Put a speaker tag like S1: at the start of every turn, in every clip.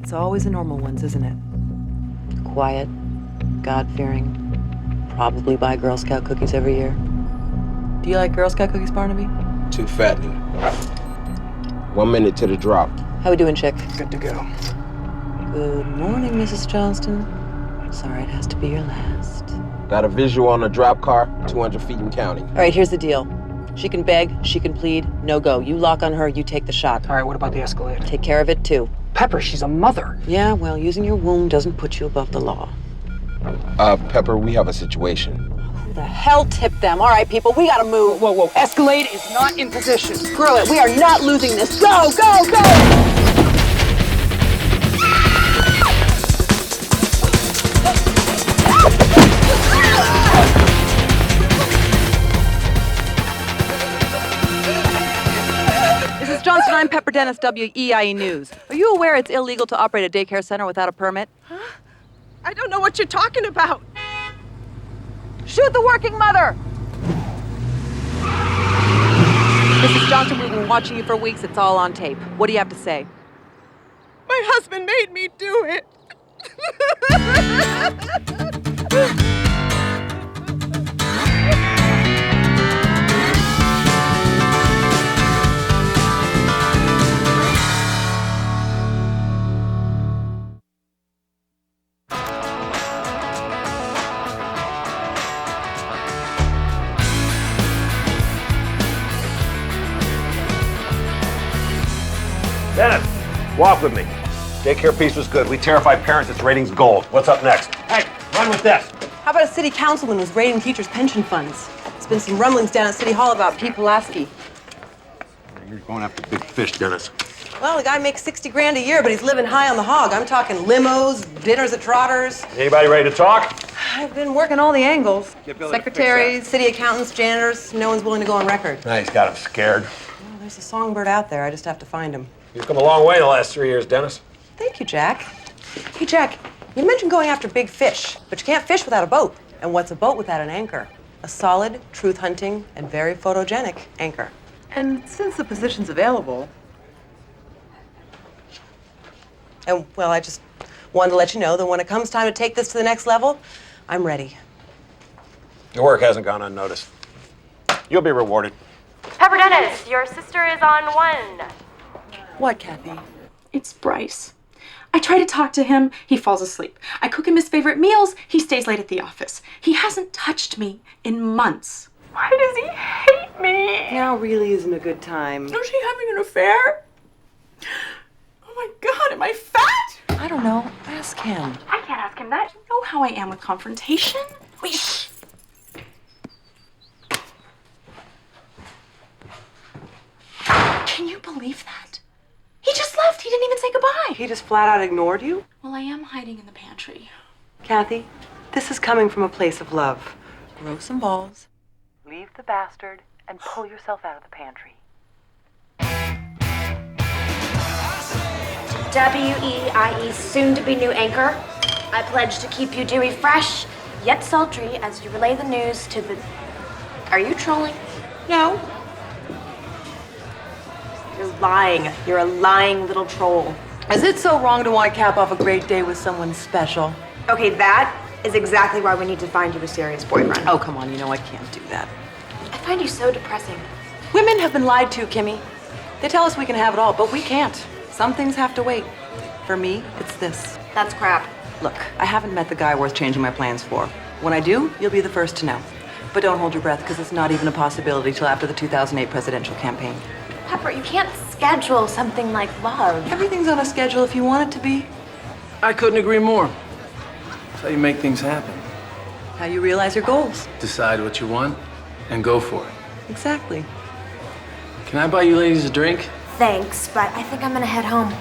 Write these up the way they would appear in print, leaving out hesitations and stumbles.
S1: It's always the normal ones, isn't it? Quiet, God-fearing, probably buy Girl Scout cookies every year. Do you like Girl Scout cookies, Barnaby?
S2: Too fattening. 1 minute to the drop.
S1: How we doing, chick?
S2: Good to go.
S1: Good morning, Mrs. Johnston. Sorry, it has to be your last.
S2: Got a visual on a drop car, 200 feet and counting.
S1: All right, here's the deal. She can beg, she can plead, no go. You lock on her, you take the shot.
S3: All right, what about the Escalade?
S1: Take care of it, too.
S3: Pepper, she's a mother.
S1: Yeah, well, using your womb doesn't put you above the law.
S2: Pepper, we have a situation.
S1: Who the hell tipped them? All right, people, we gotta move.
S3: Whoa, Escalade is not in position.
S1: Screw it, we are not losing this. Go, go, go! Mrs. Johnston, I'm Pepper Dennis, WEIE News. Are you aware it's illegal to operate a daycare center without a permit?
S4: Huh? I don't know what you're talking about.
S1: Shoot the working mother! Mrs. Johnson, we've been watching you for weeks. It's all on tape. What do you have to say?
S4: My husband made me do it.
S5: Dennis, walk with me. Daycare piece was good. We terrified parents. Its rating's gold. What's up next? Hey, run with this.
S1: How about a city councilman who's raiding teachers' pension funds? There's been some rumblings down at City Hall about Pete Pulaski.
S5: You're going after big fish, Dennis.
S1: Well, the guy makes 60 grand a year, but he's living high on the hog. I'm talking limos, dinners at Trotters.
S5: Anybody ready to talk?
S1: I've been working all the angles.
S5: Get Billy to fix
S1: Secretaries, city accountants, janitors. No one's willing to go on record.
S5: Nah, he's got him scared.
S1: Well, there's a songbird out there. I just have to find him.
S5: You've come a long way in the last 3 years, Dennis.
S1: Thank you, Jack. Hey, Jack, you mentioned going after big fish, but you can't fish without a boat. And what's a boat without an anchor? A solid, truth-hunting, and very photogenic anchor. And since the position's available... And, well, I just wanted to let you know that when it comes time to take this to the next level, I'm ready.
S5: Your work hasn't gone unnoticed. You'll be rewarded.
S6: Pepper Dennis, your sister is on one.
S1: What, Kathy?
S7: It's Bryce. I try to talk to him, he falls asleep. I cook him his favorite meals, he stays late at the office. He hasn't touched me in months. Why does he hate me?
S1: Now really isn't a good time.
S7: Is she having an affair? Oh my God, am I fat?
S1: I don't know. Ask him.
S7: I can't ask him that. You know how I am with confrontation. Wait, shh. Can you believe that? He just left. He didn't even say goodbye.
S1: He just flat out ignored you?
S7: Well, I am hiding in the pantry.
S1: Kathy, this is coming from a place of love. Grow some balls, leave the bastard, and pull yourself out of the pantry.
S6: WEIE's soon-to-be new anchor. I pledge to keep you dewy fresh, yet sultry, as you relay the news to the... Are you trolling?
S1: No.
S6: You're lying. You're a lying little troll.
S1: Is it so wrong to want to cap off a great day with someone special?
S6: Okay, that is exactly why we need to find you a serious boyfriend.
S1: Oh, come on, you know I can't do that.
S6: I find you so depressing.
S1: Women have been lied to, Kimmy. They tell us we can have it all, but we can't. Some things have to wait. For me, it's this.
S6: That's crap.
S1: Look, I haven't met the guy worth changing my plans for. When I do, you'll be the first to know. But don't hold your breath, because it's not even a possibility till after the 2008 presidential campaign.
S6: Pepper, you can't schedule something like love.
S1: Everything's on a schedule if you want it to be.
S3: I couldn't agree more. That's how you make things happen.
S1: How you realize your goals.
S3: Decide what you want and go for it.
S1: Exactly.
S3: Can I buy you ladies a drink?
S6: Thanks, but I think I'm gonna head home.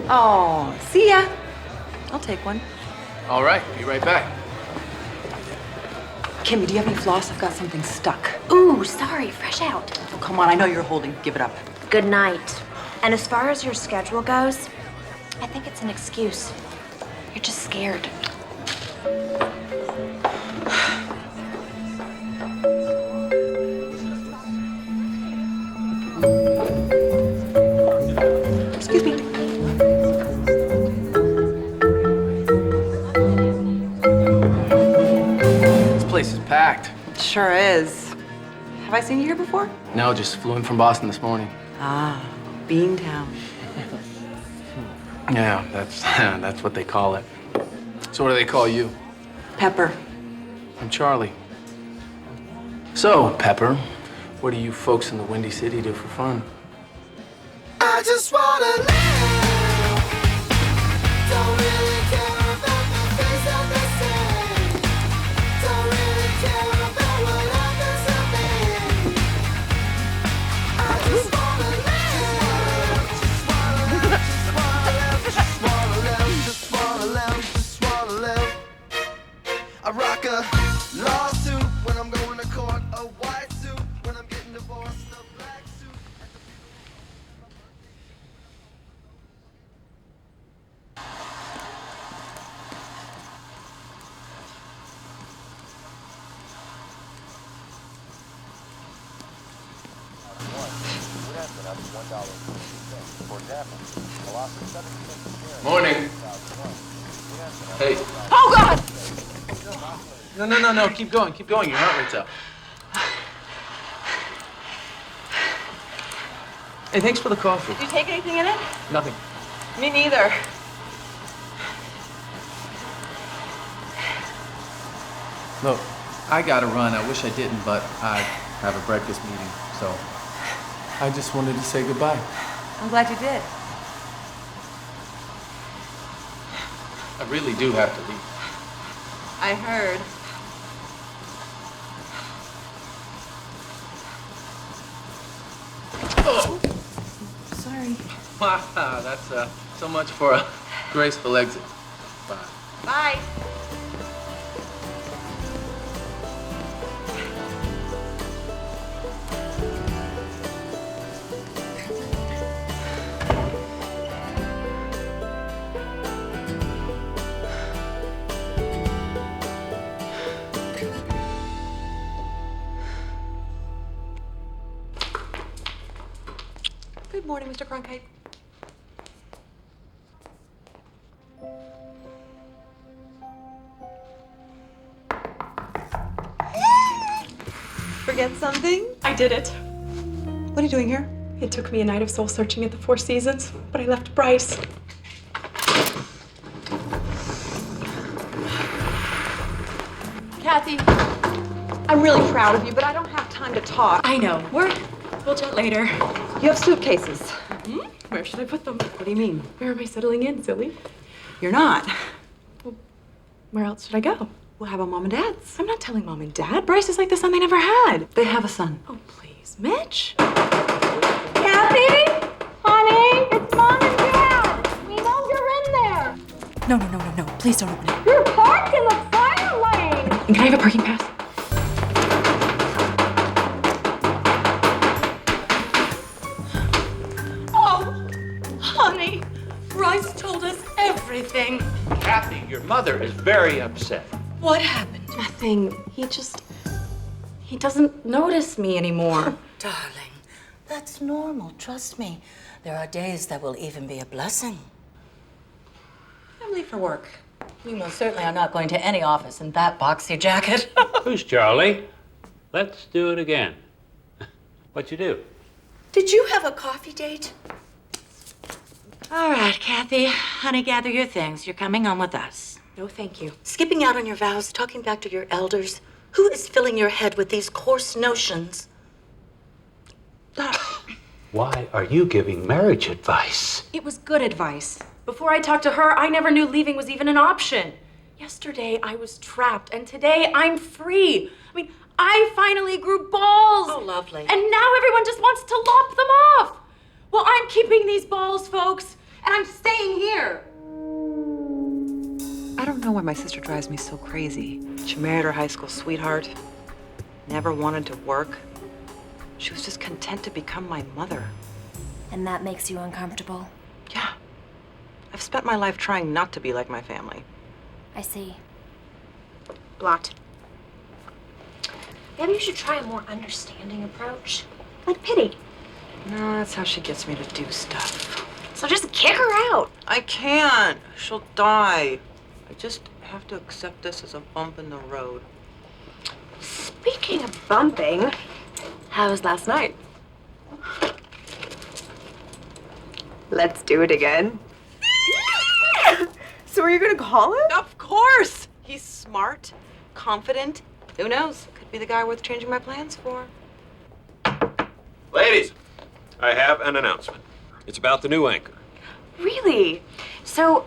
S1: Oh, see ya. I'll take one.
S3: All right, be right back.
S1: Kimmy, do you have any floss? I've got something stuck.
S6: Ooh, sorry, fresh out.
S1: Oh, come on, I know you're holding. Give it up.
S6: Good night. And as far as your schedule goes, I think it's an excuse. You're just scared.
S1: Excuse me. sure is. Have I seen you here before?
S3: No, just flew in from Boston this morning.
S1: Ah, Beantown.
S3: Yeah, that's what they call it. So what do they call you?
S1: Pepper.
S3: I'm Charlie. So, Pepper, what do you folks in the Windy City do for fun?
S8: I just wanna live. Don't really care about the things that they say. Don't really care about what happens to me. I just wanna live. Just wanna live. Just wanna live. Just wanna live. Just wanna live. I rock a lawsuit when I'm going to court. A white suit when I'm getting divorced. A black suit.
S3: Morning. Hey.
S1: Oh, God!
S3: No. Keep going. Your heart rate's up. Hey, thanks for the coffee.
S1: Did you take anything in it?
S3: Nothing.
S1: Me neither.
S3: Look, I gotta run. I wish I didn't, but I have a breakfast meeting, so I just wanted to say goodbye.
S1: I'm glad you did.
S3: I really do have to leave.
S1: I heard.
S3: Oh!
S1: Sorry.
S3: Wow, that's so much for a graceful exit. Bye.
S1: Bye. Good morning, Mr. Cronkite. Forget something?
S7: I did it.
S1: What are you doing here?
S7: It took me a night of soul searching at the Four Seasons, but I left Bryce.
S1: Kathy, I'm really proud of you, but I don't have time to talk.
S7: I know. We'll chat later.
S1: You have suitcases.
S7: Where should I put them?
S1: What do you mean?
S7: Where am I settling in, silly?
S1: You're not.
S7: Where else should I go?
S1: Well, how about Mom and Dad's?
S7: I'm not telling Mom and Dad. Bryce is like the son they never had.
S1: They have a son.
S7: Oh, please. Mitch?
S6: Kathy? Honey, it's Mom and Dad. We know you're in there.
S7: No. Please don't open it.
S6: You're parked in the fire lane.
S7: Can I have a parking pass? Oh, honey. Bryce told us everything.
S9: Kathy, your mother is very upset.
S7: What happened? Nothing. He doesn't notice me anymore.
S10: Darling, that's normal. Trust me. There are days that will even be a blessing. I'm late for work. You most certainly are not going to any office in that boxy jacket.
S9: Who's Charlie? Let's do it again. What'd you do?
S10: Did you have a coffee date? All right, Kathy. Honey, gather your things. You're coming home with us.
S7: No, thank you.
S10: Skipping out on your vows, talking back to your elders. Who is filling your head with these coarse notions?
S9: Why are you giving marriage advice?
S7: It was good advice. Before I talked to her, I never knew leaving was even an option. Yesterday, I was trapped, and today, I'm free. I mean, I finally grew balls.
S10: Oh, lovely.
S7: And now everyone just wants to lop them off. Well, I'm keeping these balls, folks, and I'm staying here.
S1: I don't know why my sister drives me so crazy. She married her high school sweetheart, never wanted to work. She was just content to become my mother.
S6: And that makes you uncomfortable?
S1: Yeah. I've spent my life trying not to be like my family.
S6: I see.
S7: Blocked.
S6: Maybe you should try a more understanding approach. Like pity.
S1: No, that's how she gets me to do stuff.
S6: So just kick her out.
S1: I can't. She'll die. I just have to accept this as a bump in the road.
S6: Speaking of bumping, how was last night? Let's do it again.
S4: So are you gonna call him?
S1: Of course! He's smart, confident. Who knows? Could be the guy worth changing my plans for.
S5: Ladies, I have an announcement. It's about the new anchor.
S6: Really? So,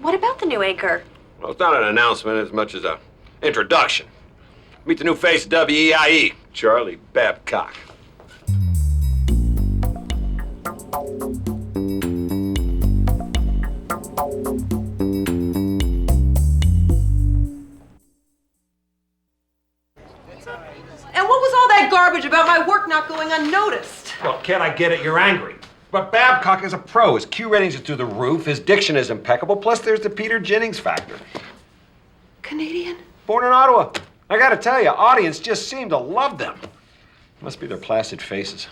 S6: what about the new anchor?
S5: Well, it's not an announcement as much as an introduction. Meet the new face of WEIE, Charlie Babcock.
S1: And what was all that garbage about my work not going unnoticed?
S5: Well, Ken, I get it. You're angry. But Babcock is a pro. His Q ratings are through the roof. His diction is impeccable. Plus, there's the Peter Jennings factor.
S1: Canadian?
S5: Born in Ottawa. I gotta tell you, audience just seem to love them. Must be their placid faces.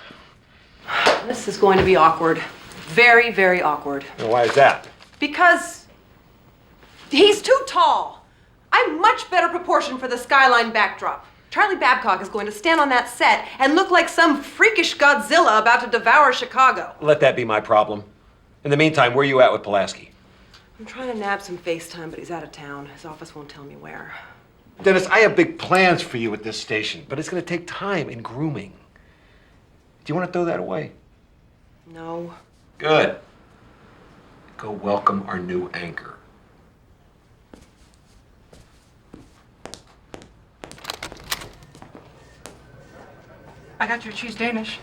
S1: This is going to be awkward. Very, very awkward.
S5: And why is that?
S1: Because he's too tall. I'm much better proportioned for the skyline backdrop. Charlie Babcock is going to stand on that set and look like some freakish Godzilla about to devour Chicago.
S5: Let that be my problem. In the meantime, where are you at with Pulaski?
S1: I'm trying to nab some FaceTime, but he's out of town. His office won't tell me where.
S5: Dennis, I have big plans for you at this station, but it's gonna take time and grooming. Do you want to throw that away?
S1: No.
S5: Good. Go welcome our new anchor.
S4: I got your cheese Danish.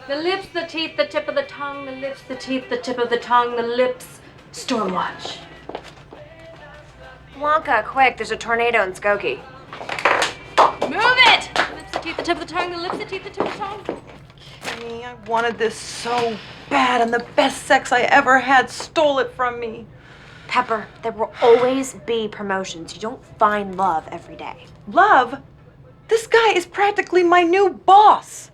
S6: The lips, the teeth, the tip of the tongue, the lips, the teeth, the tip of the tongue, the lips. Stormwatch. Wonka, quick, there's a tornado in Skokie. Move it! The lips, the teeth, the tip of the tongue, the lips, the teeth, the tip of the tongue.
S1: Kenny, I wanted this so bad, and the best sex I ever had stole it from me.
S6: Pepper, there will always be promotions. You don't find love every day.
S1: Love? This guy is practically my new boss.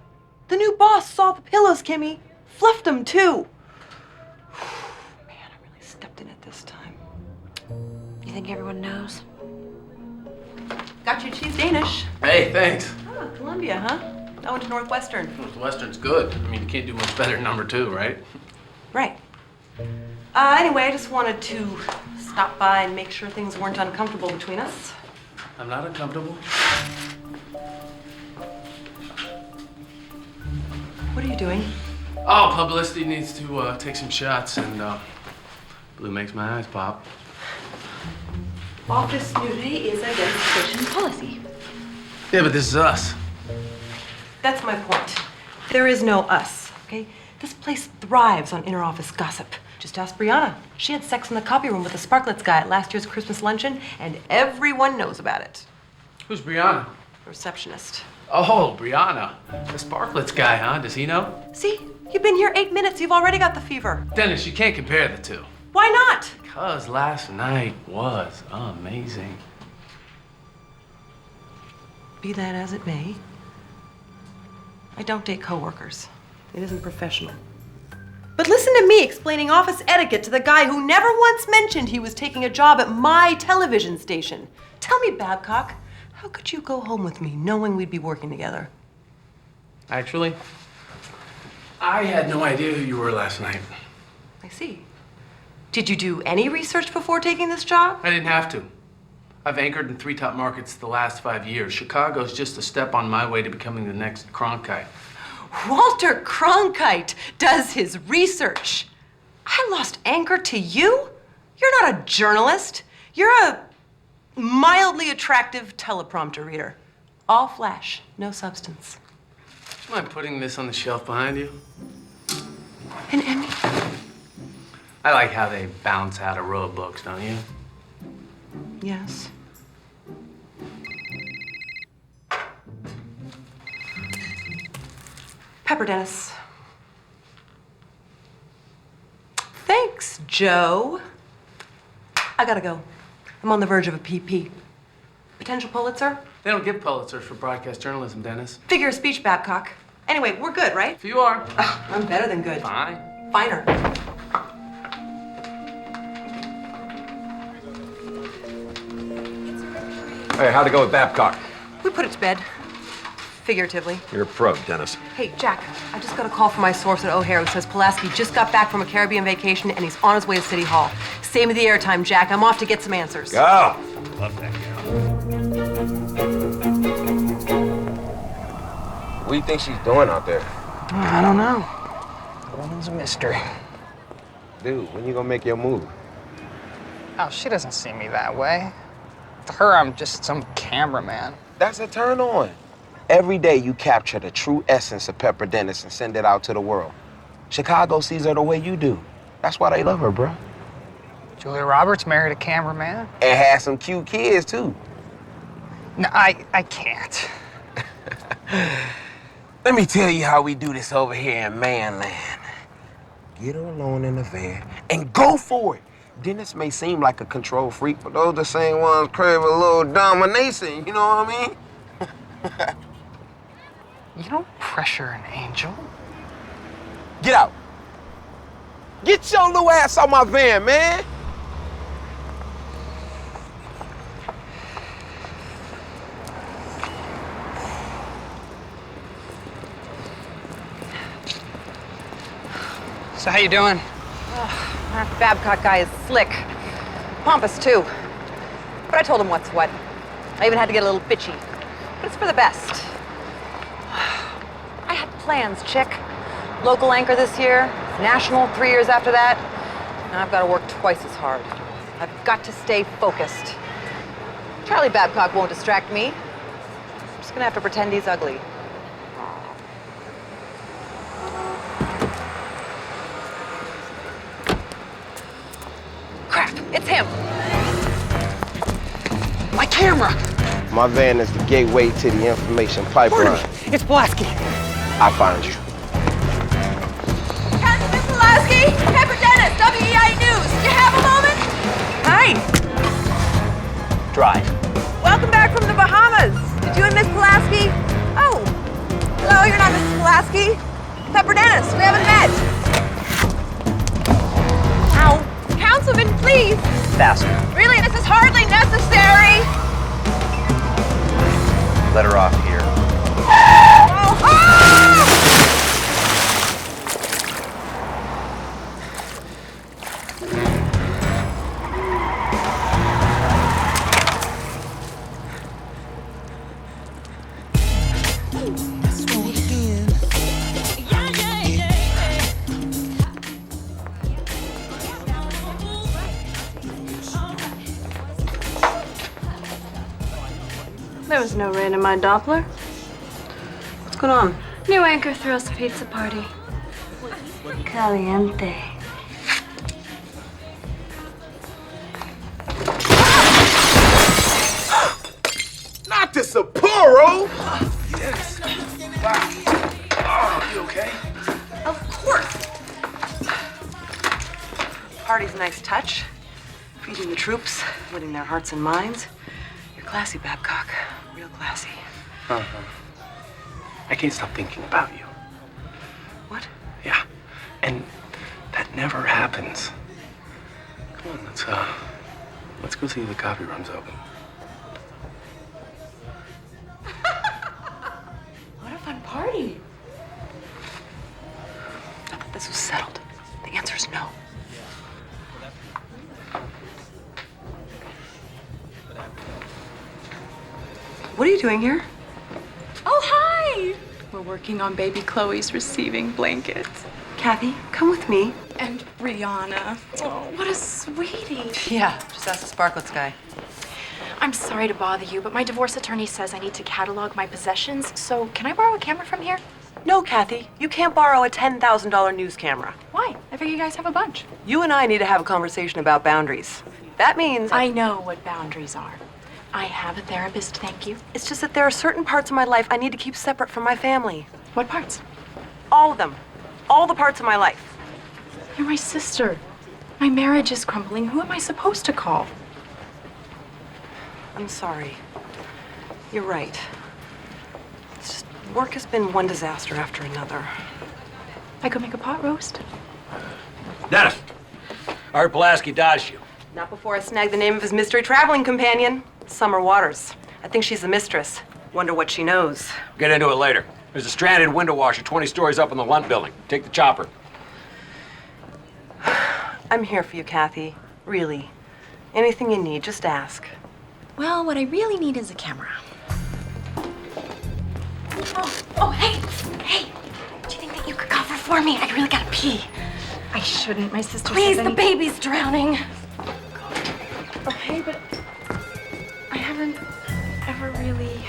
S1: The new boss saw the pillows, Kimmy. Fluffed them, too. Man, I really stepped in it this time.
S6: You think everyone knows?
S1: Got your cheese Danish.
S3: Hey, thanks.
S1: Oh, Columbia, huh? I went to Northwestern.
S3: Western's good. I mean, you can't do much better than number 2, right?
S1: Right. Anyway, I just wanted to stop by and make sure things weren't uncomfortable between us.
S3: I'm not uncomfortable.
S1: What are you doing?
S3: Oh, publicity needs to take some shots, and blue makes my eyes pop.
S1: Office nudity is against station policy.
S3: Yeah, but this is us.
S1: That's my point. There is no us, okay? This place thrives on inter-office gossip. Just ask Brianna. She had sex in the copy room with the Sparklets guy at last year's Christmas luncheon, and everyone knows about it.
S3: Who's Brianna?
S1: The receptionist.
S3: Oh, Brianna. The Sparklets guy, huh? Does he know?
S1: See? You've been here 8 minutes. You've already got the fever.
S3: Dennis, you can't compare the two.
S1: Why not?
S3: Because last night was amazing.
S1: Be that as it may, I don't date coworkers. It isn't professional. But listen to me explaining office etiquette to the guy who never once mentioned he was taking a job at my television station. Tell me, Babcock, how could you go home with me knowing we'd be working together?
S3: Actually, I had no idea who you were last night.
S1: I see. Did you do any research before taking this job?
S3: I didn't have to. I've anchored in 3 top markets the last 5 years. Chicago's just a step on my way to becoming the next Cronkite.
S1: Walter Cronkite does his research. I lost anchor to you? You're not a journalist. You're a mildly attractive teleprompter reader. All flash, no substance.
S3: Am I putting this on the shelf behind you?
S1: An Emmy?
S3: I like how they bounce out a row of books, don't you?
S1: Yes. Pepper Dennis. Thanks, Joe. I gotta go. I'm on the verge of a PP. Potential Pulitzer?
S3: They don't give Pulitzers for broadcast journalism, Dennis.
S1: Figure of speech, Babcock. Anyway, we're good, right?
S3: If you are.
S1: I'm better than good.
S3: Fine.
S1: Finer.
S3: All
S5: Hey, how'd it go with Babcock?
S1: We put it to bed. Figuratively.
S5: You're a pro, Dennis.
S1: Hey, Jack, I just got a call from my source at O'Hare who says Pulaski just got back from a Caribbean vacation and he's on his way to City Hall. Save me the airtime, Jack. I'm off to get some answers.
S5: Go!
S9: Love that girl.
S2: What do you think she's doing out there?
S4: I don't know. The woman's a mystery.
S2: Dude, when you gonna make your move?
S4: Oh, she doesn't see me that way. To her, I'm just some cameraman.
S2: That's a turn on. Every day you capture the true essence of Pepper Dennis and send it out to the world. Chicago sees her the way you do. That's why they love her, bro.
S4: Julia Roberts married a cameraman.
S2: And has some cute kids, too.
S4: No, I can't.
S2: Let me tell you how we do this over here in Manland. Get her alone in the van and go for it. Dennis may seem like a control freak, but those the same ones crave a little domination, you know what I mean?
S4: You don't pressure an angel.
S2: Get out. Get your little ass out my van, man.
S4: So how you doing?
S1: That Babcock guy is slick. Pompous, too. But I told him what's what. I even had to get a little bitchy. But it's for the best. I had plans, chick. Local anchor this year, national 3 years after that. Now I've got to work twice as hard. I've got to stay focused. Charlie Babcock won't distract me. I'm just gonna have to pretend he's ugly. Crap, it's him.
S4: My camera!
S2: My van is the gateway to the information pipeline.
S4: It's Pulaski.
S2: I'll find you.
S1: Captain Pulaski, Pepper Dennis, WEI News. Do you have a moment? Hi.
S5: Drive.
S1: Welcome back from the Bahamas. Did you and Miss Pulaski? Oh. Hello, you're not Mrs. Pulaski. Pepper Dennis, we haven't met. Ow. Councilman, please.
S5: Faster.
S1: Really, this is hardly necessary.
S5: Let her off here.
S1: Oh, ah!
S6: There was no rain in my Doppler.
S1: What's going on?
S6: New anchor throws pizza party. Caliente.
S2: Not the Sapporo!
S3: Yes. Wow. Oh, you okay?
S1: Of course. Party's a nice touch. Feeding the troops, winning their hearts and minds. You're classy, Babcock. Real classy.
S3: Uh-huh. I can't stop thinking about you.
S1: What?
S3: Yeah. And that never happens. Come on, let's go see if the coffee room's open.
S7: What a fun party.
S1: I thought this was settled. The answer is no. What are you doing here?
S7: Oh, hi! We're working on baby Chloe's receiving blanket.
S1: Kathy, come with me.
S7: And Brianna. Oh, what a sweetie.
S1: Yeah, just ask the Sparklets guy.
S7: I'm sorry to bother you, but my divorce attorney says I need to catalog my possessions, so can I borrow a camera from here?
S1: No, Kathy, you can't borrow a $10,000 news camera.
S7: Why? I figure you guys have a bunch.
S1: You and I need to have a conversation about boundaries. That means
S7: I know what boundaries are. I have a therapist, thank you.
S1: it's just that there are certain parts of my life I need to keep separate from my family.
S7: What parts?
S1: All of them. All the parts of my life.
S7: You're my sister. My marriage is crumbling. Who am I supposed to call?
S1: I'm sorry. You're right. It's just, work has been one disaster after another.
S7: I could make a pot roast.
S5: Dennis! Art Pulaski dodged you.
S1: Not before I snagged the name of his mystery traveling companion, Summer Waters. I think she's the mistress. Wonder what she knows.
S5: Get into it later. There's a stranded window washer 20 stories up in the Lunt building. Take the chopper.
S1: I'm here for you, Kathy. Really. Anything you need, just ask.
S6: Well, what I really need is a camera. Oh, hey! Do you think that you could cover for me? I really gotta pee.
S7: I shouldn't. My sister
S6: Please,
S7: says
S6: the baby's drowning.
S7: Okay, but I haven't ever really...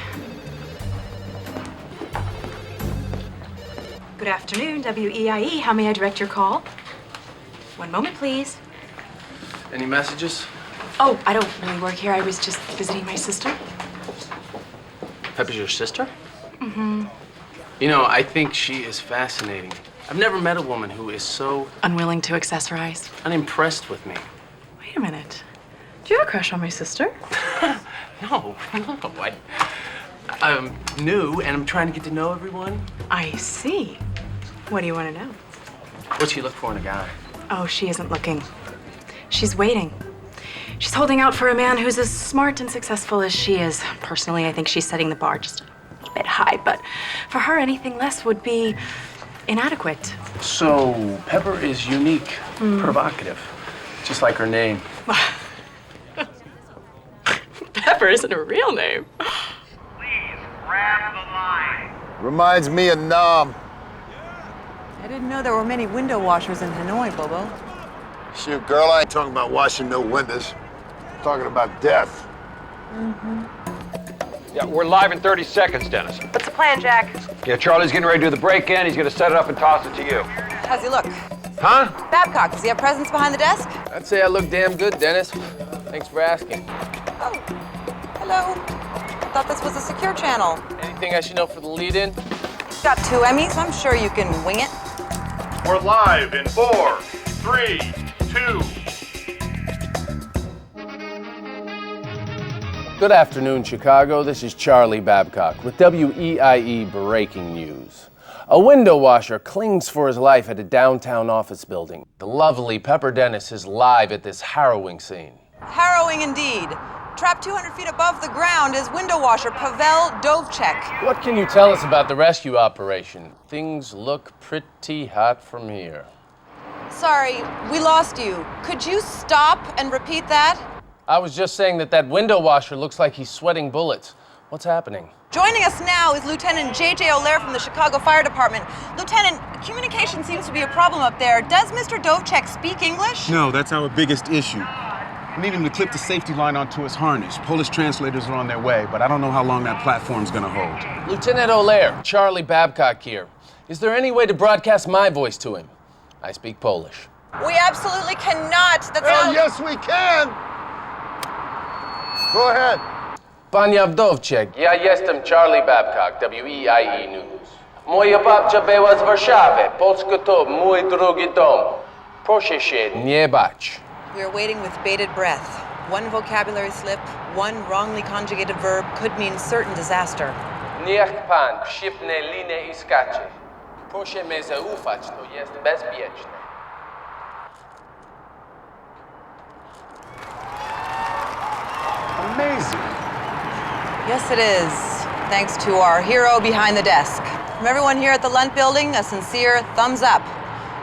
S7: Good afternoon, WEIE. How may I direct your call? One moment, please.
S3: Any messages?
S7: Oh, I don't really work here. I was just visiting my sister.
S3: Pepper's your sister? Mm-hmm. You know, I think she is fascinating. I've never met a woman who is so
S7: Unwilling to accessorize.
S3: unimpressed with me.
S7: Wait a minute. Do you have a crush on my sister?
S3: No. I'm new and I'm trying to get to know everyone.
S7: I see. What do you want to know?
S3: What's she look for in a guy?
S7: Oh, she isn't looking. She's waiting. She's holding out for a man who's as smart and successful as she is. Personally, I think she's setting the bar just a bit high, but for her, anything less would be inadequate.
S3: So, Pepper is unique, provocative, just like her name.
S7: Pepper isn't a real name.
S11: Reminds me of Nam.
S1: I didn't know there were many window washers in Hanoi, Bobo.
S11: Shoot, girl, I ain't talking about washing no windows. I'm talking about death.
S5: Yeah, we're live in 30 seconds, Dennis.
S1: What's the plan, Jack?
S5: Yeah, Charlie's getting ready to do the break-in. He's gonna set it up and toss it to you.
S1: How's he look?
S5: Huh?
S1: Babcock, does he have presents behind the desk?
S12: I'd say I look damn good, Dennis. Thanks for asking.
S1: Oh, hello. I thought this was a secure channel.
S12: Anything I should know for the lead-in?
S1: Got 2 Emmys, I'm sure you can wing it.
S13: We're live in 4, 3, 2.
S12: Good afternoon, Chicago. This is Charlie Babcock with WEIE Breaking News. A window washer clings for his life at a downtown office building. The lovely Pepper Dennis is live at this harrowing scene.
S1: Harrowing indeed. Trapped 200 feet above the ground is window washer Pavel Dovchek.
S12: What can you tell us about the rescue operation? Things look pretty hot from here.
S1: Sorry, we lost you. Could you stop and repeat that?
S12: I was just saying that window washer looks like he's sweating bullets. What's happening?
S1: Joining us now is Lieutenant J.J. O'Leary from the Chicago Fire Department. Lieutenant, communication seems to be a problem up there. Does Mr. Dovchek speak English?
S14: No, that's our biggest issue. We need him to clip the safety line onto his harness. Polish translators are on their way, but I don't know how long that platform's gonna hold.
S12: Lieutenant O'Leary, Charlie Babcock here. Is there any way to broadcast my voice to him? I speak Polish.
S1: We absolutely cannot. That's
S11: Hell, yes, we can. Go ahead.
S12: Panie Wdowczyk, ja jestem Charlie Babcock, WEIE News. Moja babcia była z Warszawy. Polska to mój drugi dom. Proszę się nie bać.
S1: We are waiting with bated breath. One vocabulary slip, one wrongly conjugated verb could mean certain disaster.
S12: Niech pan przypnie linię i skacze. Proszę mi zaufać, to jest bezpieczne.
S14: Amazing.
S1: Yes, it is. Thanks to our hero behind the desk. From everyone here at the Lunt Building, a sincere thumbs up.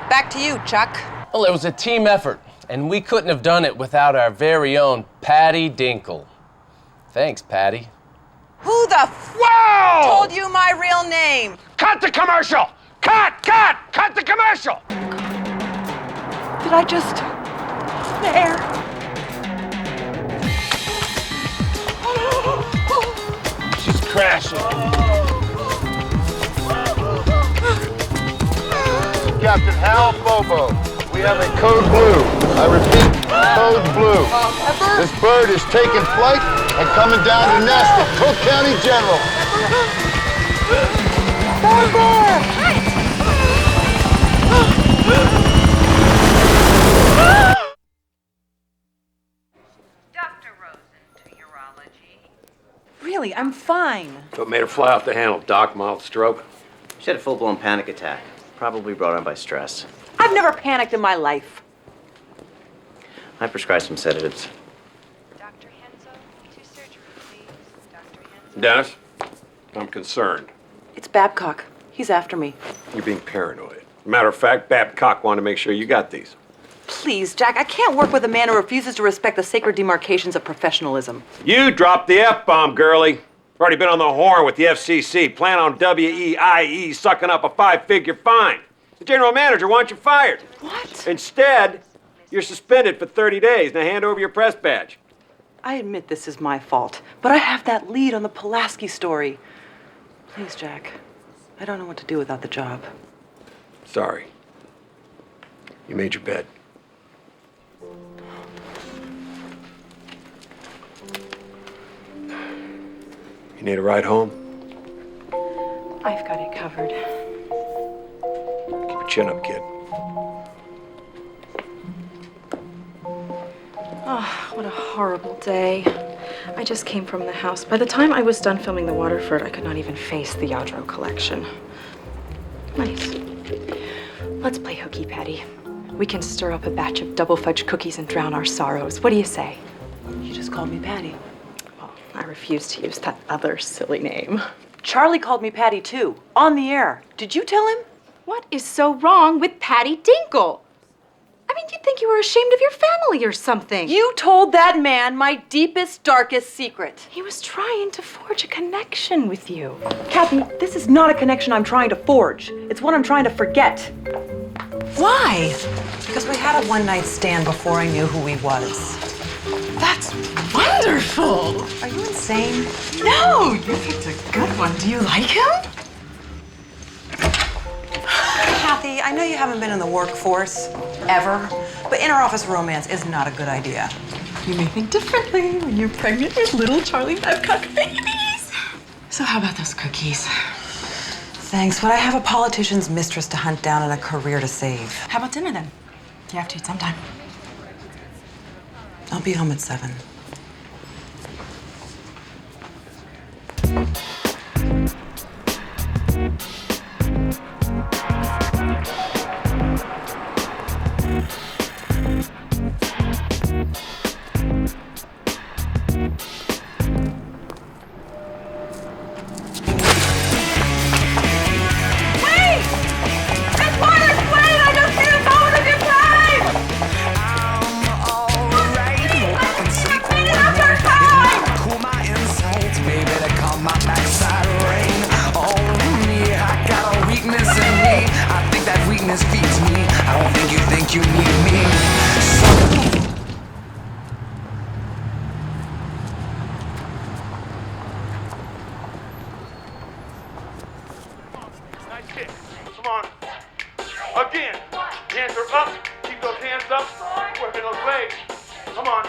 S1: Back to you, Chuck.
S12: Well, it was a team effort, and we couldn't have done it without our very own Patty Dinkle. Thanks, Patty.
S1: Who the
S5: Whoa!
S1: told you my real name?
S5: Cut the commercial! Cut the commercial!
S1: Did I just... there?
S5: She's crashing.
S11: Captain Hal Bobo, we have a code blue. I repeat, code blue. This bird is taking flight and coming down to nest at Cook County General.
S15: Dr. Rosen to urology.
S1: Really, I'm fine.
S5: What made her fly off the handle? Doc, mild stroke?
S16: She had a full-blown panic attack, probably brought on by stress.
S1: I've never panicked in my life.
S16: I prescribed some sedatives.
S15: Dr. Henzo to surgery, please.
S5: Dennis, I'm concerned.
S1: It's Babcock. He's after me.
S5: You're being paranoid. Matter of fact, Babcock wanted to make sure you got these.
S1: Please, Jack, I can't work with a man who refuses to respect the sacred demarcations of professionalism.
S5: You dropped the F-bomb, girlie. Already been on the horn with the FCC, plan on WEIE sucking up a 5-figure fine. The general manager wants you fired.
S1: What?
S5: Instead, you're suspended for 30 days. Now hand over your press badge.
S1: I admit this is my fault, but I have that lead on the Pulaski story. Please, Jack. I don't know what to do without the job.
S5: Sorry. You made your bed. You need a ride home?
S7: I've got it covered.
S5: Keep your chin up, kid.
S7: Oh, what a horrible day. I just came from the house. By the time I was done filming the Waterford, I could not even face the Yadro collection. Nice. Let's play hooky, Patty. We can stir up a batch of double fudge cookies and drown our sorrows. What do you say?
S1: You just called me Patty.
S7: Well, I refuse to use that other silly name.
S1: Charlie called me Patty, too, on the air. Did you tell him?
S7: What is so wrong with Patty Dinkle? I mean, you'd think you were ashamed of your family or something.
S1: You told that man my deepest, darkest secret.
S7: He was trying to forge a connection with you.
S1: Kathy, this is not a connection I'm trying to forge. It's one I'm trying to forget.
S17: Why? Because we had a one-night stand before I knew who he was.
S7: That's wonderful.
S17: Are you insane?
S7: No, you picked a good one. Do you like him?
S17: Kathy, I know you haven't been in the workforce ever, but inter-office romance is not a good idea.
S7: You may think differently when you're pregnant with little Charlie Babcock babies. So how about those cookies?
S17: Thanks, but I have a politician's mistress to hunt down and a career to save.
S7: How about dinner then? You have to eat sometime.
S17: I'll be home at 7.
S13: Come on. Again. Hands are up. Keep those hands up. Working those legs. Come on.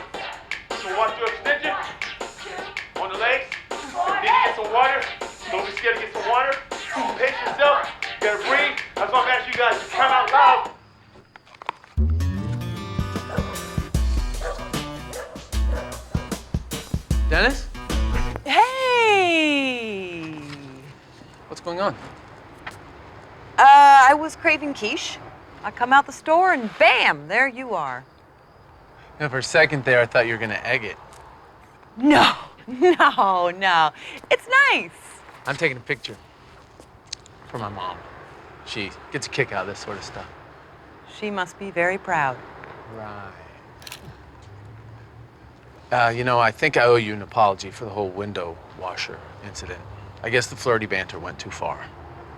S13: So watch your extension. On the legs. Need to get some water. Don't be scared to get some water. Pace yourself. You gotta breathe. That's why I'm asking you guys to come out loud.
S3: Dennis?
S1: Hey!
S3: What's going on?
S1: I was craving quiche. I come out the store and bam, there you are.
S3: Yeah, for a second there, I thought you were gonna egg it.
S1: No. It's nice.
S3: I'm taking a picture for my mom. She gets a kick out of this sort of stuff.
S1: She must be very proud.
S3: Right. You know, I think I owe you an apology for the whole window washer incident. I guess the flirty banter went too far.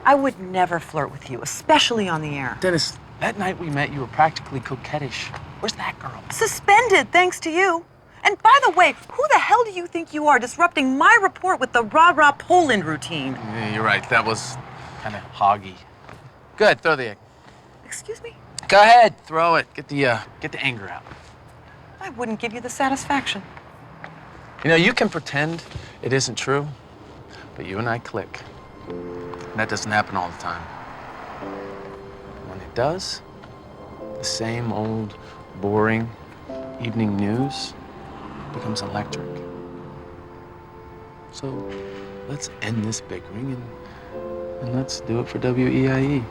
S1: I would never flirt with you, especially on the air.
S3: Dennis, that night we met, you were practically coquettish. Where's that girl?
S1: Suspended, thanks to you. And by the way, who the hell do you think you are disrupting my report with the rah-rah Poland routine?
S3: Yeah, you're right. That was kind of hoggy. Good, throw the egg.
S1: Excuse me?
S3: Go ahead, throw it. Get the anger out.
S1: I wouldn't give you the satisfaction.
S3: You know, you can pretend it isn't true, but you and I click. And that doesn't happen all the time. When it does, the same old, boring evening news becomes electric. So let's end this bickering and let's do it for WEIE.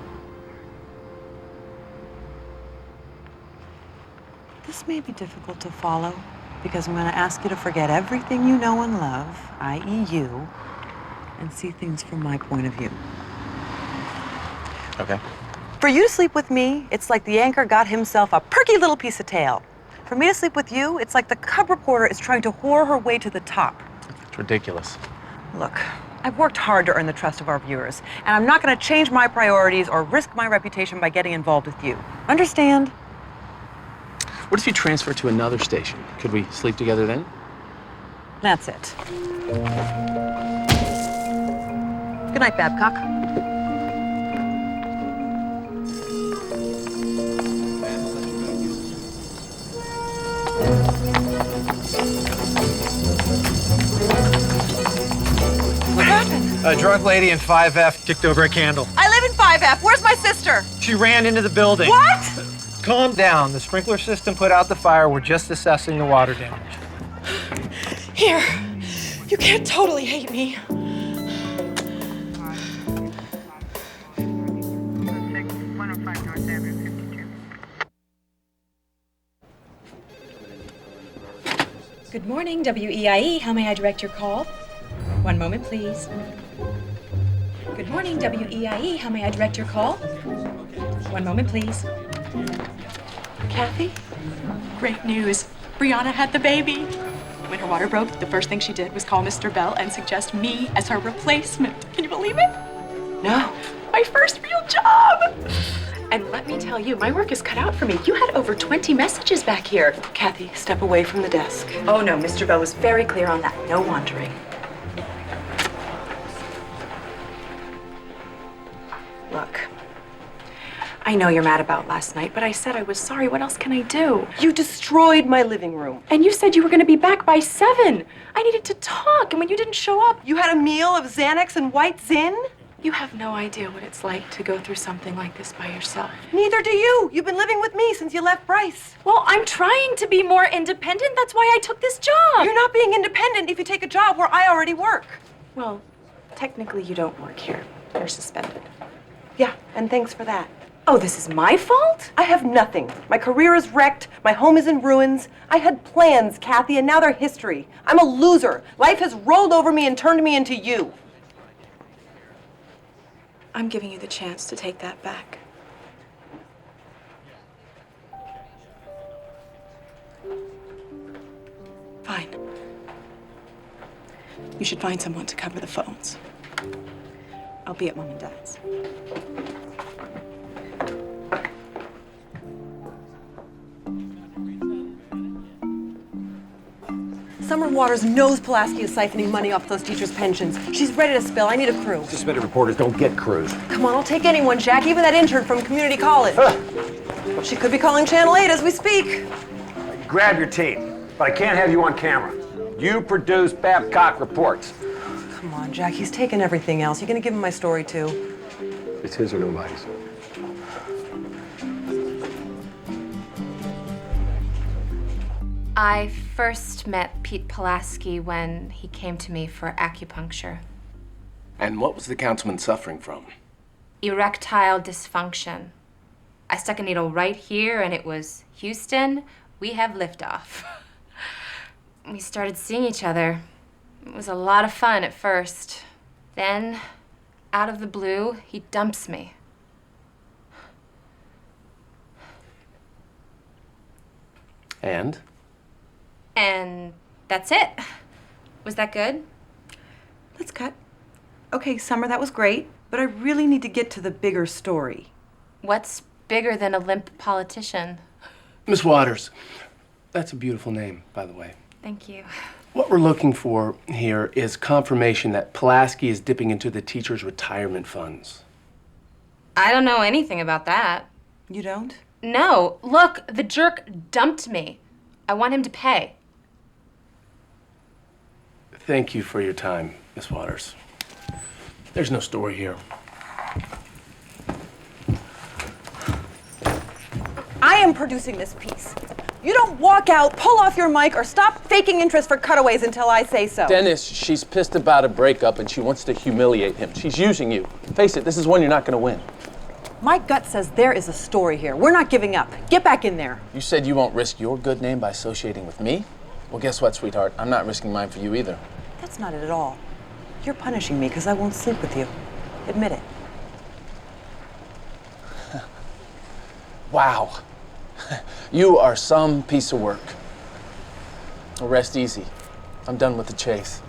S1: This may be difficult to follow Because I'm going to ask you to forget everything you know and love, i.e. you, and see things from my point of view.
S3: Okay.
S1: For you to sleep with me, it's like the anchor got himself a perky little piece of tail. For me to sleep with you, it's like the cub reporter is trying to whore her way to the top.
S3: It's ridiculous.
S1: Look, I've worked hard to earn the trust of our viewers, and I'm not going to change my priorities or risk my reputation by getting involved with you. Understand?
S3: What if you transfer to another station? Could we sleep together then?
S1: That's it. Good night, Babcock. What happened?
S18: A drunk lady in 5F kicked over a candle.
S1: I live in 5F. Where's my sister?
S18: She ran into the building.
S1: What?
S18: Calm down. The sprinkler system put out the fire. We're just assessing the water damage.
S7: Here, you can't totally hate me.
S19: Good morning, WEIE. How may I direct your call? One moment, please. Good morning, WEIE. How may I direct your call? One moment, please.
S7: Kathy, great news. Brianna had the baby. When her water broke, the first thing she did was call Mr. Bell and suggest me as her replacement. Can you believe it?
S1: No.
S7: My first real job. And let me tell you, my work is cut out for me. You had over 20 messages back here.
S1: Kathy, step away from the desk.
S7: Oh no, Mr. Bell was very clear on that. No wandering. Look, I know you're mad about last night, but I said I was sorry. What else can I do?
S1: You destroyed my living room.
S7: And you said you were going to be back by 7. I needed to talk, and when you didn't show up...
S1: You had a meal of Xanax and white Zin?
S7: You have no idea what it's like to go through something like this by yourself.
S1: Neither do you. You've been living with me since you left Bryce.
S7: Well, I'm trying to be more independent. That's why I took this job.
S1: You're not being independent if you take a job where I already work.
S7: Well, technically you don't work here. You're suspended.
S1: Yeah, and thanks for that.
S7: Oh, this is my fault?
S1: I have nothing. My career is wrecked. My home is in ruins. I had plans, Kathy, and now they're history. I'm a loser. Life has rolled over me and turned me into you.
S7: I'm giving you the chance to take that back. Fine. You should find someone to cover the phones. I'll be at Mom and Dad's.
S1: Summer Waters knows Pulaski is siphoning money off those teachers' pensions. She's ready to spill. I need a crew.
S5: Suspended reporters don't get crews.
S1: Come on, I'll take anyone, Jack, even that intern from community college. She could be calling Channel 8 as we speak.
S5: Grab your teeth, but I can't have you on camera. You produce Babcock reports.
S1: Come on, Jack, he's taken everything else. You gonna give him my story, too?
S5: It's his or nobody's.
S6: I first met Pete Pulaski when he came to me for acupuncture.
S12: And what was the councilman suffering from?
S6: Erectile dysfunction. I stuck a needle right here and it was, Houston, we have liftoff. We started seeing each other. It was a lot of fun at first. Then, out of the blue, he dumps me.
S12: And?
S6: And that's it. Was that good?
S1: Let's cut. Okay, Summer, that was great, but I really need to get to the bigger story.
S6: What's bigger than a limp politician?
S12: Miss Waters, that's a beautiful name, by the way.
S6: Thank you.
S12: What we're looking for here is confirmation that Pulaski is dipping into the teachers' retirement funds.
S6: I don't know anything about that.
S1: You don't?
S6: No. Look, the jerk dumped me. I want him to pay.
S12: Thank you for your time, Miss Waters. There's no story here.
S1: I am producing this piece. You don't walk out, pull off your mic, or stop faking interest for cutaways until I say so.
S12: Dennis, she's pissed about a breakup and she wants to humiliate him. She's using you. Face it, this is one you're not gonna win.
S1: My gut says there is a story here. We're not giving up. Get back in there.
S12: You said you won't risk your good name by associating with me?
S3: Well, guess what, sweetheart? I'm not risking mine for you either.
S1: That's not it at all. You're punishing me because I won't sleep with you. Admit it.
S3: Wow. You are some piece of work. Well, rest easy. I'm done with the chase.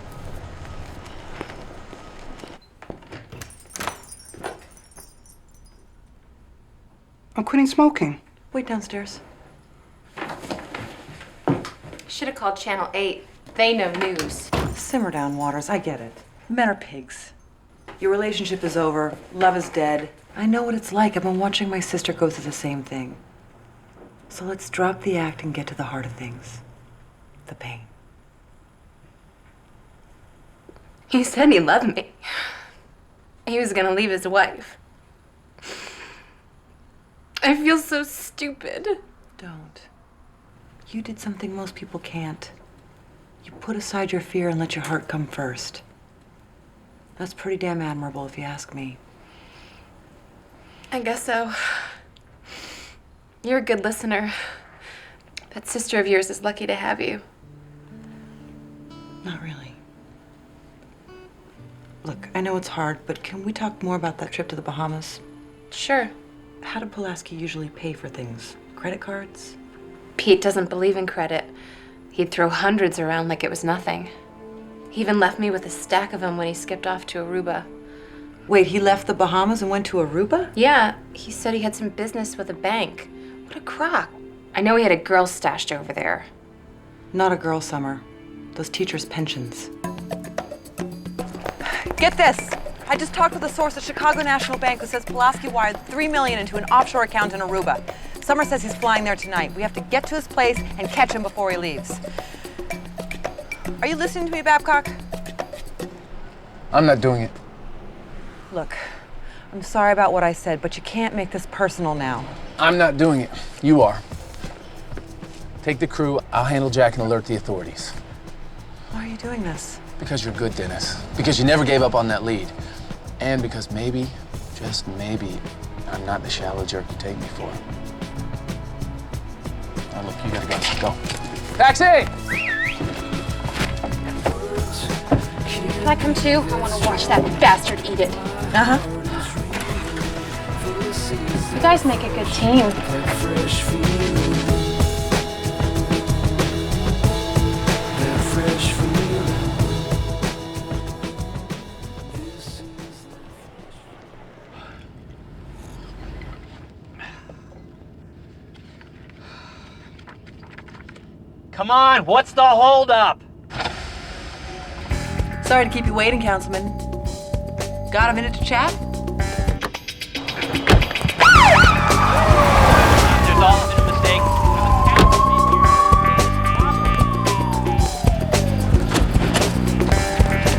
S20: I'm quitting smoking.
S1: Wait downstairs.
S6: Should have called Channel 8. They know news.
S1: Simmer down, Waters. I get it. Men are pigs. Your relationship is over. Love is dead. I know what it's like. I've been watching my sister go through the same thing. So let's drop the act and get to the heart of things. The pain.
S6: He said he loved me. He was gonna leave his wife. I feel so stupid.
S1: Don't. You did something most people can't. You put aside your fear and let your heart come first. That's pretty damn admirable, if you ask me.
S6: I guess so. You're a good listener. That sister of yours is lucky to have you.
S1: Not really. Look, I know it's hard, but can we talk more about that trip to the Bahamas?
S6: Sure.
S1: How did Pulaski usually pay for things? Credit cards?
S6: Pete doesn't believe in credit. He'd throw hundreds around like it was nothing. He even left me with a stack of them when he skipped off to Aruba.
S1: Wait, he left the Bahamas and went to Aruba?
S6: Yeah, he said he had some business with a bank. What a crock. I know he had a girl stashed over there.
S1: Not a girl, Summer. Those teachers' pensions. Get this! I just talked with a source at Chicago National Bank who says Pulaski wired $3 million into an offshore account in Aruba. Summer says he's flying there tonight. We have to get to his place and catch him before he leaves. Are you listening to me, Babcock?
S3: I'm not doing it.
S1: Look, I'm sorry about what I said, but you can't make this personal now.
S3: I'm not doing it. You are. Take the crew. I'll handle Jack and alert the authorities.
S1: Why are you doing this?
S3: Because you're good, Dennis. Because you never gave up on that lead. And because maybe, just maybe, I'm not the shallow jerk you take me for. Now look, you gotta go. Go. Taxi!
S6: Can I come too? I want to watch that bastard eat it.
S1: Uh-huh.
S6: You guys make a good team.
S18: Come on, what's the holdup?
S1: Sorry to keep you waiting, Councilman. Got a minute to chat?
S18: There's all been a mistake.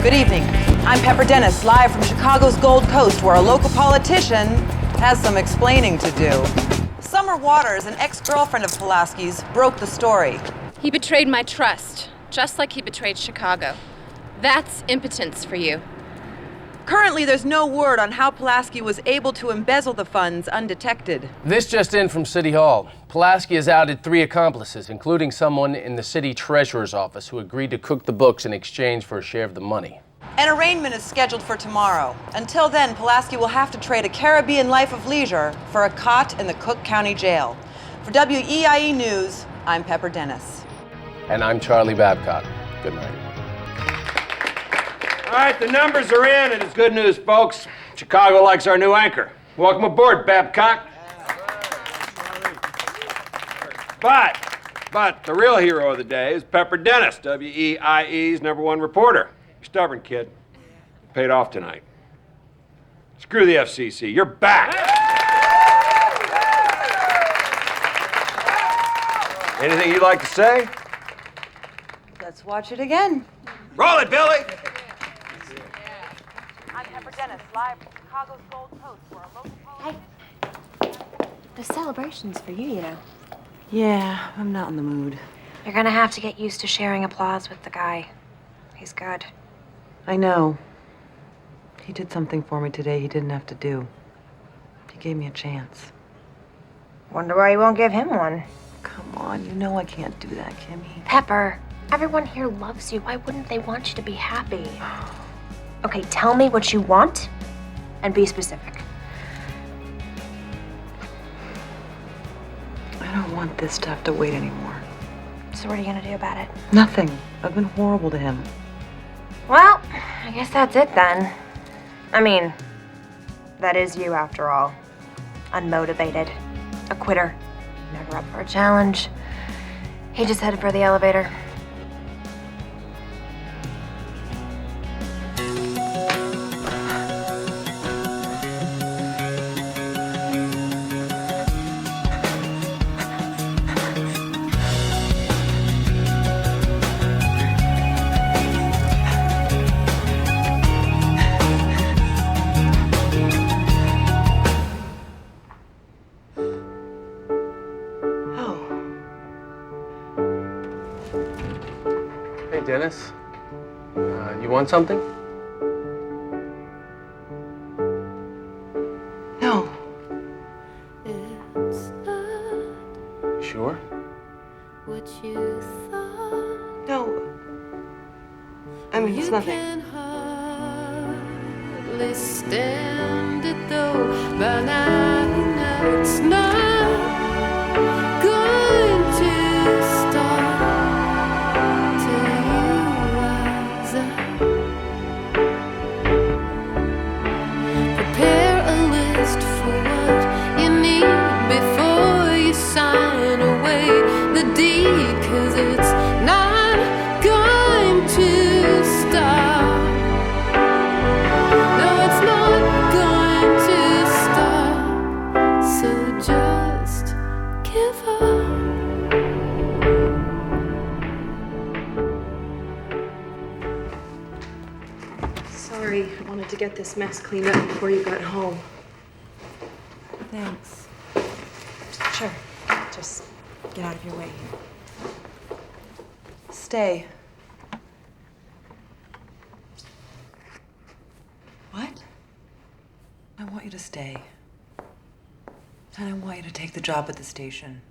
S1: Good evening. I'm Pepper Dennis, live from Chicago's Gold Coast, where a local politician has some explaining to do. Summer Waters, an ex-girlfriend of Pulaski's, broke the story.
S6: He betrayed my trust, just like he betrayed Chicago. That's impotence for you.
S1: Currently, there's no word on how Pulaski was able to embezzle the funds undetected.
S12: This just in from City Hall. Pulaski has outed 3 accomplices, including someone in the city treasurer's office who agreed to cook the books in exchange for a share of the money.
S1: An arraignment is scheduled for tomorrow. Until then, Pulaski will have to trade a Caribbean life of leisure for a cot in the Cook County Jail. For WEIE News, I'm Pepper Dennis.
S12: And I'm Charlie Babcock. Good night.
S5: All right, the numbers are in, and it's good news, folks. Chicago likes our new anchor. Welcome aboard, Babcock. But the real hero of the day is Pepper Dennis, WEIE's #1 reporter. You're stubborn, kid. Paid off tonight. Screw the FCC. You're back. Anything you'd like to say?
S1: Let's watch it again.
S5: Roll it, Billy.
S1: I'm Pepper Dennis, live from Chicago's Gold Coast, where a local politician...
S21: The celebration's for you, you know.
S1: Yeah, I'm not in the mood.
S21: You're gonna have to get used to sharing applause with the guy. He's good.
S1: I know. He did something for me today he didn't have to do. He gave me a chance.
S21: Wonder why you won't give him one.
S1: Come on, you know I can't do that, Kimmy.
S21: Pepper, Everyone here loves you. Why wouldn't they want you to be happy? Okay, tell me what you want and be specific.
S1: I don't want this to have to wait anymore.
S21: So what are you gonna do about it?
S1: Nothing. I've been horrible to him.
S21: Well, I guess that's it then. I mean, that is you after all. Unmotivated. A quitter. Never up for a challenge. He just headed for the elevator.
S12: Hey, Dennis. You want something?
S1: No.
S12: Sure?
S1: No. I mean, it's nothing.
S8: Stand it though, but I know it's not going to stop till you rise up. Prepare a list for what you need before you sign away the deed, 'cause it's not going to stop.
S19: Sorry, I wanted to get this mess cleaned up before you got home.
S1: Thanks.
S19: Sure. Just get out of your way here.
S1: Stay. What? I want you to stay. And I want you to take the job at the station.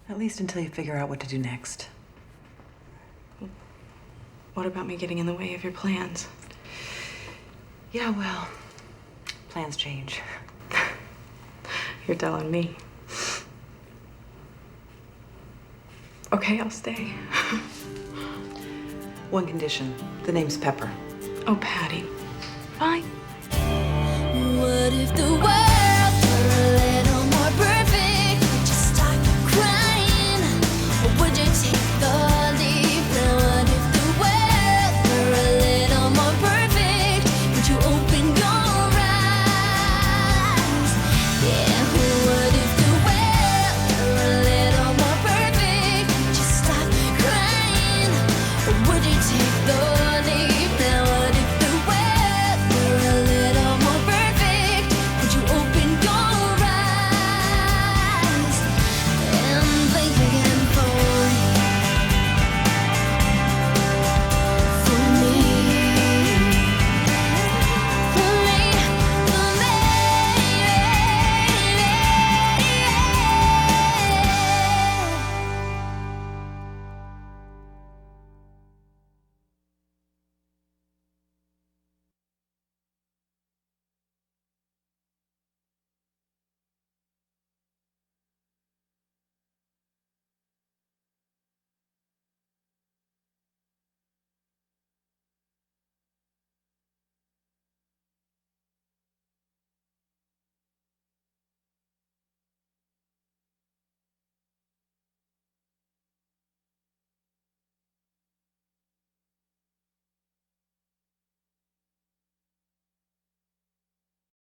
S1: At least until you figure out what to do next.
S19: What about me getting in the way of your plans?
S1: Yeah, well, plans change.
S19: You're telling me. Okay, I'll stay.
S1: One condition. The name's Pepper.
S19: Oh, Patty. Fine.
S8: What if the world